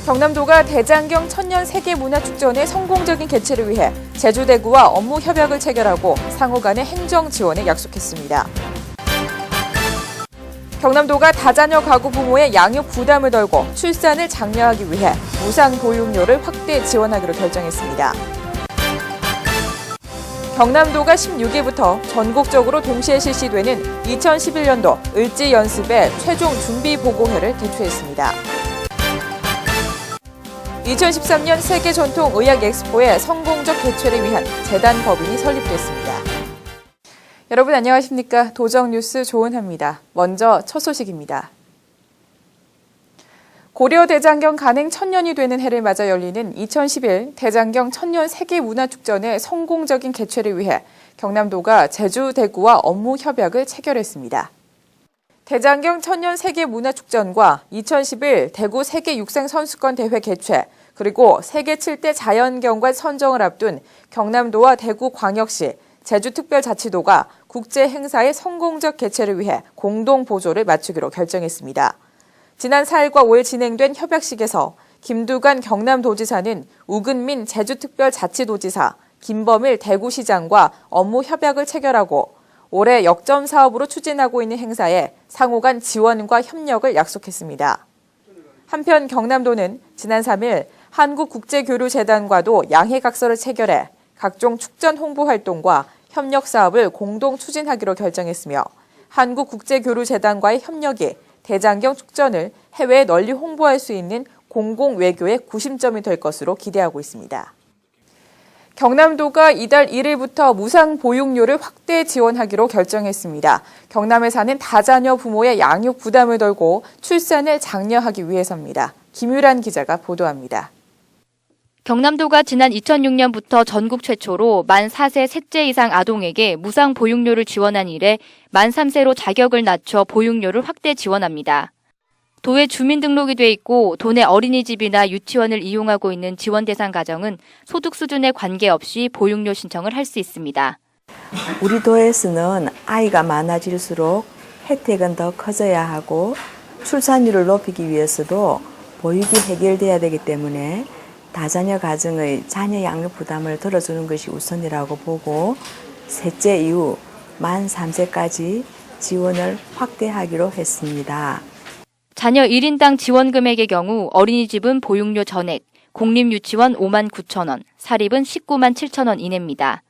경남도가 대장경 천년 세계문화축전의 성공적인 개최를 위해 제주대구와 업무 협약을 체결하고 상호 간의 행정 지원을 약속했습니다. 경남도가 다자녀 가구 부모의 양육 부담을 덜고 출산을 장려하기 위해 무상보육료를 확대 지원하기로 결정했습니다. 경남도가 16일부터 전국적으로 동시에 실시되는 2011년도 을지연습의 최종 준비보고회를 개최했습니다. 2013년 세계전통의학엑스포의 성공적 개최를 위한 재단 법인이 설립됐습니다. 여러분 안녕하십니까? 도정뉴스 조은하입니다. 먼저 첫 소식입니다. 고려 대장경 간행 1000년이 되는 해를 맞아 열리는 2011 대장경 천년 세계문화축전의 성공적인 개최를 위해 경남도가 제주, 대구와 업무 협약을 체결했습니다. 대장경 천년 세계문화축전과 2011 대구 세계육상선수권 대회 개최, 그리고 세계 7대 자연경관 선정을 앞둔 경남도와 대구광역시, 제주특별자치도가 국제 행사의 성공적 개최를 위해 공동 보조를 맞추기로 결정했습니다. 지난 4일과 5일 진행된 협약식에서 김두관 경남도지사는 우근민 제주특별자치도지사, 김범일 대구시장과 업무 협약을 체결하고 올해 역점 사업으로 추진하고 있는 행사에 상호 간 지원과 협력을 약속했습니다. 한편 경남도는 지난 3일 한국국제교류재단과도 양해각서를 체결해 각종 축전 홍보 활동과 협력 사업을 공동 추진하기로 결정했으며 한국국제교류재단과의 협력이 대장경 축전을 해외에 널리 홍보할 수 있는 공공외교의 구심점이 될 것으로 기대하고 있습니다. 경남도가 이달 1일부터 무상보육료를 확대 지원하기로 결정했습니다. 경남에 사는 다자녀 부모의 양육 부담을 덜고 출산을 장려하기 위해서입니다. 김유란 기자가 보도합니다. 경남도가 지난 2006년부터 전국 최초로 만 4세 셋째 이상 아동에게 무상 보육료를 지원한 이래 만 3세로 자격을 낮춰 보육료를 확대 지원합니다. 도에 주민등록이 돼 있고 도내 어린이집이나 유치원을 이용하고 있는 지원 대상 가정은 소득 수준에 관계없이 보육료 신청을 할 수 있습니다. 우리 도에서는 아이가 많아질수록 혜택은 더 커져야 하고 출산율을 높이기 위해서도 보육이 해결돼야 되기 때문에 다자녀 가정의 자녀 양육 부담을 덜어주는 것이 우선이라고 보고 셋째 이후 만 3세까지 지원을 확대하기로 했습니다. 자녀 1인당 지원 금액의 경우 어린이집은 보육료 전액, 공립유치원 5만 9천 원, 사립은 19만 7천 원 이내입니다.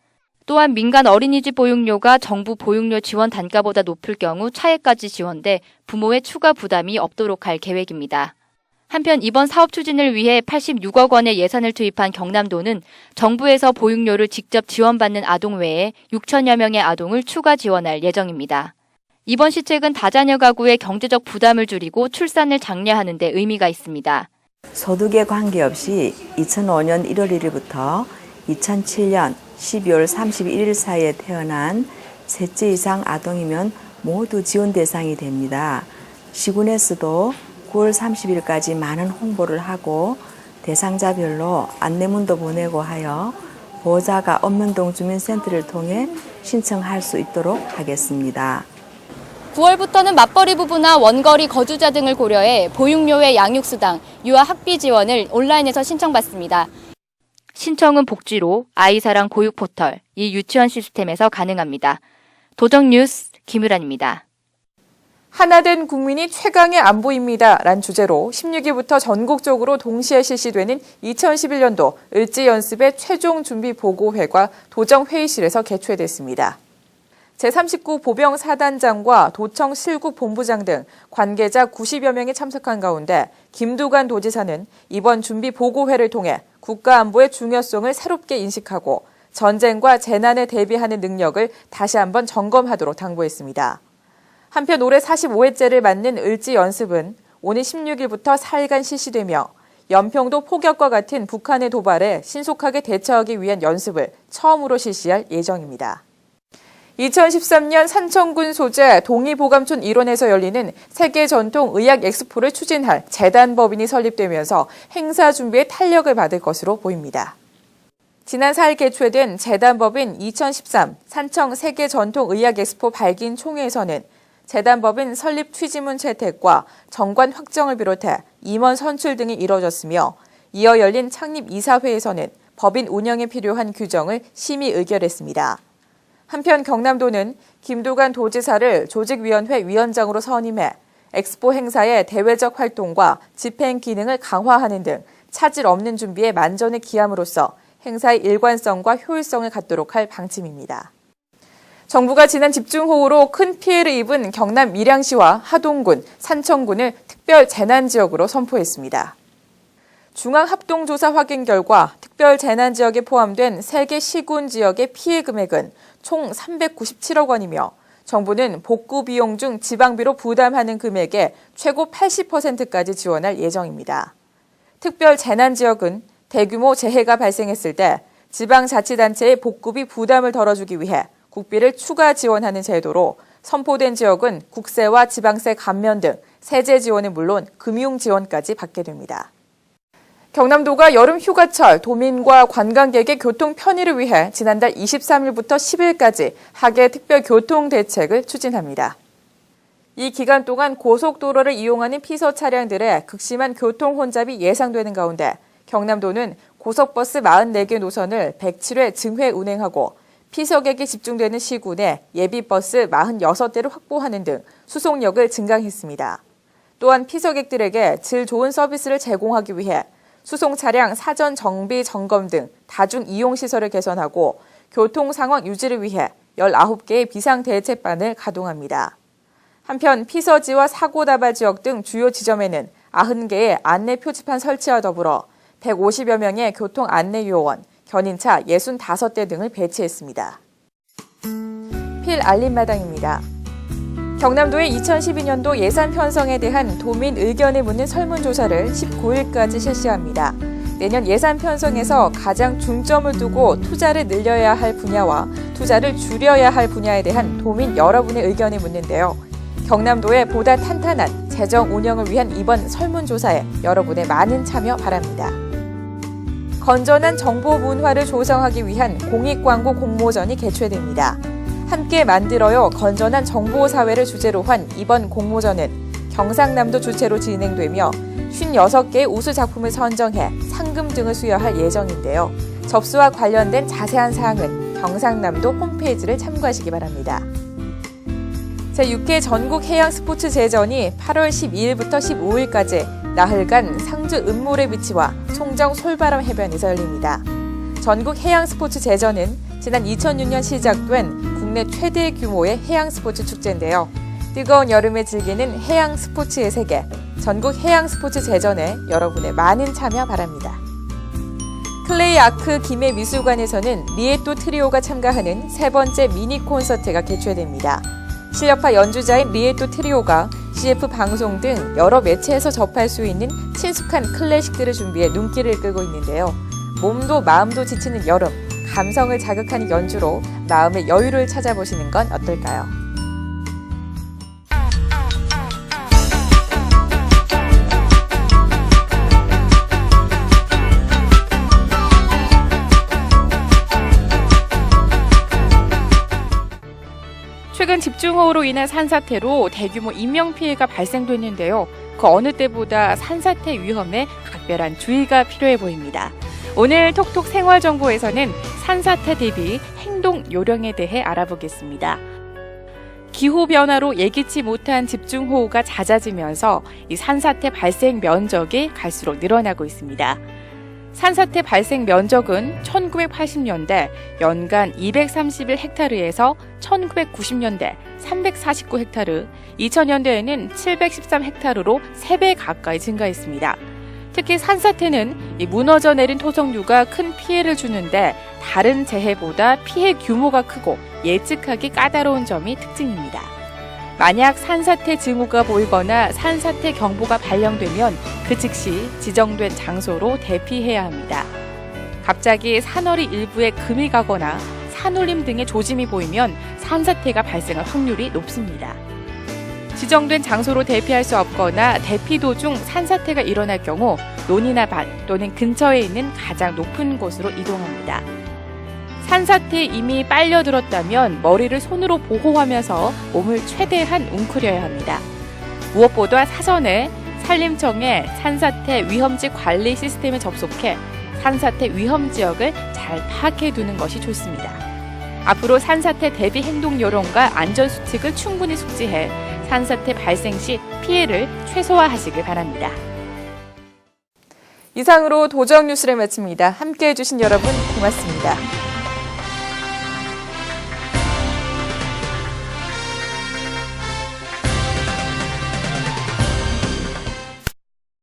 또한 민간 어린이집 보육료가 정부 보육료 지원 단가보다 높을 경우 차액까지 지원돼 부모의 추가 부담이 없도록 할 계획입니다. 한편 이번 사업 추진을 위해 86억 원의 예산을 투입한 경남도는 정부에서 보육료를 직접 지원받는 아동 외에 6천여 명의 아동을 추가 지원할 예정입니다. 이번 시책은 다자녀 가구의 경제적 부담을 줄이고 출산을 장려하는 데 의미가 있습니다. 소득에 관계없이 2005년 1월 1일부터 2007년 12월 31일 사이에 태어난 셋째 이상 아동이면 모두 지원 대상이 됩니다. 시군에서도 9월 30일까지 많은 홍보를 하고 대상자별로 안내문도 보내고 하여 보호자가 업문동 주민센터를 통해 신청할 수 있도록 하겠습니다. 9월부터는 맞벌이 부부나 원거리 거주자 등을 고려해 보육료의 양육수당, 유아 학비 지원을 온라인에서 신청받습니다. 신청은 복지로 아이사랑 보육포털, 이 유치원 시스템에서 가능합니다. 도정뉴스 김유란입니다. 하나된 국민이 최강의 안보입니다. 란 주제로 16일부터 전국적으로 동시에 실시되는 2011년도 을지연습의 최종 준비 보고회가 도정회의실에서 개최됐습니다. 제39 보병사단장과 도청 실국 본부장 등 관계자 90여 명이 참석한 가운데 김두관 도지사는 이번 준비 보고회를 통해 국가안보의 중요성을 새롭게 인식하고 전쟁과 재난에 대비하는 능력을 다시 한번 점검하도록 당부했습니다. 한편 올해 45회째를 맞는 을지연습은 오는 16일부터 4일간 실시되며 연평도 포격과 같은 북한의 도발에 신속하게 대처하기 위한 연습을 처음으로 실시할 예정입니다. 2013년 산청군 소재 동의보감촌 일원에서 열리는 세계전통의학엑스포를 추진할 재단법인이 설립되면서 행사 준비에 탄력을 받을 것으로 보입니다. 지난 4일 개최된 재단법인 2013 산청 세계전통의학엑스포 발긴 총회에서는 재단법인 설립 취지문 채택과 정관 확정을 비롯해 임원 선출 등이 이뤄졌으며 이어 열린 창립 이사회에서는 법인 운영에 필요한 규정을 심의 의결했습니다. 한편 경남도는 김두관 도지사를 조직위원회 위원장으로 선임해 엑스포 행사의 대외적 활동과 집행 기능을 강화하는 등 차질 없는 준비에 만전을 기함으로써 행사의 일관성과 효율성을 갖도록 할 방침입니다. 정부가 지난 집중호우로 큰 피해를 입은 경남 밀양시와 하동군, 산청군을 특별 재난지역으로 선포했습니다. 중앙합동조사 확인 결과 특별 재난지역에 포함된 3개 시군 지역의 피해 금액은 총 397억 원이며 정부는 복구 비용 중 지방비로 부담하는 금액의 최고 80%까지 지원할 예정입니다. 특별 재난지역은 대규모 재해가 발생했을 때 지방자치단체의 복구비 부담을 덜어주기 위해 국비를 추가 지원하는 제도로 선포된 지역은 국세와 지방세 감면 등 세제 지원은 물론 금융 지원까지 받게 됩니다. 경남도가 여름 휴가철 도민과 관광객의 교통 편의를 위해 지난달 23일부터 10일까지 하계 특별 교통 대책을 추진합니다. 이 기간 동안 고속도로를 이용하는 피서 차량들의 극심한 교통 혼잡이 예상되는 가운데 경남도는 고속버스 44개 노선을 107회 증회 운행하고 피서객이 집중되는 시군에 예비버스 46대를 확보하는 등 수송력을 증강했습니다. 또한 피서객들에게 질 좋은 서비스를 제공하기 위해 수송 차량 사전 정비 점검 등 다중 이용 시설을 개선하고 교통 상황 유지를 위해 19개의 비상대책반을 가동합니다. 한편 피서지와 사고 다발 지역 등 주요 지점에는 90개의 안내 표지판 설치와 더불어 150여 명의 교통 안내 요원, 견인차 65대 등을 배치했습니다. 필 알림마당입니다. 경남도의 2012년도 예산 편성에 대한 도민 의견을 묻는 설문조사를 19일까지 실시합니다. 내년 예산 편성에서 가장 중점을 두고 투자를 늘려야 할 분야와 투자를 줄여야 할 분야에 대한 도민 여러분의 의견을 묻는데요. 경남도의 보다 탄탄한 재정 운영을 위한 이번 설문조사에 여러분의 많은 참여 바랍니다. 건전한 정보 문화를 조성하기 위한 공익광고 공모전이 개최됩니다. 함께 만들어요 건전한 정보사회를 주제로 한 이번 공모전은 경상남도 주최로 진행되며 56개의 우수 작품을 선정해 상금 등을 수여할 예정인데요. 접수와 관련된 자세한 사항은 경상남도 홈페이지를 참고하시기 바랍니다. 제6회 전국해양스포츠제전이 8월 12일부터 15일까지 나흘간 상주 은모래 비치와 송정 솔바람 해변에서 열립니다. 전국해양스포츠제전은 지난 2006년 시작된 국내 최대 규모의 해양스포츠 축제인데요. 뜨거운 여름에 즐기는 해양스포츠의 세계, 전국해양스포츠제전에 여러분의 많은 참여 바랍니다. 클레이 아크 김해미술관에서는 리에또 트리오가 참가하는 세 번째 미니 콘서트가 개최됩니다. 실력파 연주자인 리에또 트리오가 CF 방송 등 여러 매체에서 접할 수 있는 친숙한 클래식들을 준비해 눈길을 끌고 있는데요. 몸도 마음도 지치는 여름, 감성을 자극하는 연주로 마음의 여유를 찾아보시는 건 어떨까요? 최근 집중호우로 인한 산사태로 대규모 인명피해가 발생됐는데요. 그 어느 때보다 산사태 위험에 각별한 주의가 필요해 보입니다. 오늘 톡톡 생활정보에서는 산사태 대비 행동 요령에 대해 알아보겠습니다. 기후변화로 예기치 못한 집중호우가 �잦아지면서 이 산사태 발생 면적이 갈수록 늘어나고 있습니다. 산사태 발생 면적은 1980년대 연간 231헥타르에서 1990년대 349헥타르, 2000년대에는 713헥타르로 3배 가까이 증가했습니다. 특히 산사태는 무너져 내린 토성류가 큰 피해를 주는데 다른 재해보다 피해 규모가 크고 예측하기 까다로운 점이 특징입니다. 만약 산사태 징후가 보이거나 산사태 경보가 발령되면 그 즉시 지정된 장소로 대피해야 합니다. 갑자기 산허리 일부에 금이 가거나 산울림 등의 조짐이 보이면 산사태가 발생할 확률이 높습니다. 지정된 장소로 대피할 수 없거나 대피 도중 산사태가 일어날 경우 논이나 밭 또는 근처에 있는 가장 높은 곳으로 이동합니다. 산사태에 이미 빨려들었다면 머리를 손으로 보호하면서 몸을 최대한 웅크려야 합니다. 무엇보다 사전에 산림청의 산사태 위험지 관리 시스템에 접속해 산사태 위험 지역을 잘 파악해 두는 것이 좋습니다. 앞으로 산사태 대비 행동 요령과 안전 수칙을 충분히 숙지해 산사태 발생 시 피해를 최소화하시길 바랍니다. 이상으로 도정 뉴스를 마칩니다. 함께해 주신 여러분 고맙습니다.